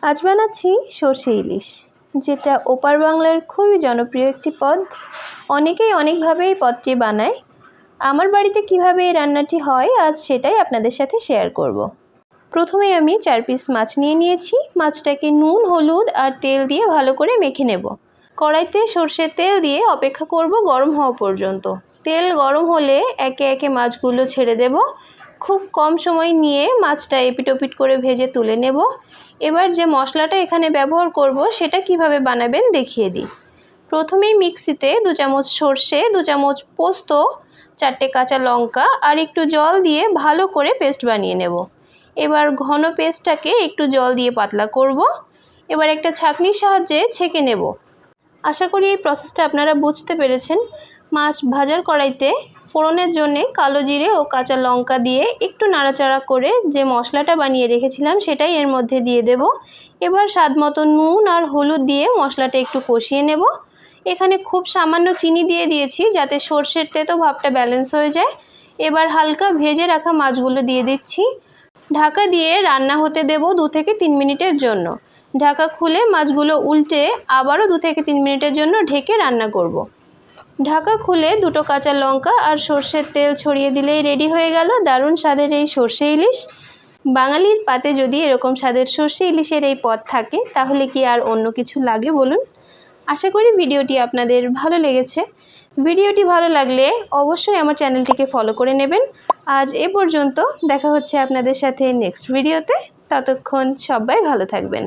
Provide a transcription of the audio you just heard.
আজ বানাচ্ছি সরষে ইলিশ, যেটা ওপার বাংলার খুবই জনপ্রিয় একটি পদ। অনেকেই অনেকভাবে এই পদটি বানায়। আমার বাড়িতে কিভাবে এই রান্নাটি হয় আজ সেটাই আপনাদের সাথে শেয়ার করব। প্রথমে আমি 4 পিস মাছ নিয়ে নিয়েছি। মাছটাকে নুন, হলুদ আর তেল দিয়ে ভালো করে মেখে নেব। কড়াইতে সরষের তেল দিয়ে অপেক্ষা করব গরম হওয়া পর্যন্ত। তেল গরম হলে একে একে মাছগুলো ছেড়ে দেব। খুব কম সময় নিয়ে মাছটা এপিট ওপিট করে ভেজে তুলে নেব। এবার যে মশলাটা এখানে ব্যবহার করব সেটা কিভাবে বানাবেন দেখিয়ে দিই। প্রথমেই মিক্সিতে 2 চামচ সরষে, 2 চামচ পোস্ত, 4টে কাঁচা লঙ্কা আর একটু জল দিয়ে ভালো করে পেস্ট বানিয়ে নেব। এবার ঘন পেস্টটাকে একটু জল দিয়ে পাতলা করব। এবার একটা ছাঁকনির সাহায্যে ছেঁকে নেব। আশা করি এই প্রসেসটা আপনারা বুঝতে পেরেছেন। মাছ ভাজার কড়াইতে ফোড়নের জন্য কালো জিরে ও কাঁচা লঙ্কা দিয়ে একটু নাড়াচাড়া করে যে মশলাটা বানিয়ে রেখেছিলাম সেটাই এর মধ্যে দিয়ে দেব। এবার স্বাদ মতো নুন আর হলুদ দিয়ে মশলাটা একটু কষিয়ে নেব। এখানে খুব সামান্য চিনি দিয়ে দিয়েছি যাতে সরষের তেতো ভাবটা ব্যালেন্স হয়ে যায়। এবার হালকা ভেজে রাখা মাছগুলো দিয়ে দিচ্ছি। ঢাকা দিয়ে রান্না হতে দেব 2 থেকে 3 মিনিটের জন্য। ঢাকা খুলে মাছগুলো উল্টে আবারও 2 থেকে 3 মিনিটের জন্য ঢেকে রান্না করব। ঢাকা খুলে 2টো কাঁচা লঙ্কা আর সরষের তেল ছড়িয়ে দিলেই রেডি হয়ে গেল দারুণ স্বাদের এই সরষে ইলিশ। বাঙালির পাতে যদি এরকম স্বাদের সরষে ইলিশের এই পদ থাকে তাহলে কি আর অন্য কিছু লাগে বলুন। আশা করি ভিডিওটি আপনাদের ভালো লেগেছে। ভিডিওটি ভালো লাগলে অবশ্যই আমার চ্যানেলটিকে ফলো করে নেবেন। আজ এ পর্যন্ত, দেখা হচ্ছে আপনাদের সাথে নেক্সট ভিডিওতে। ততক্ষণ সবাই ভালো থাকবেন।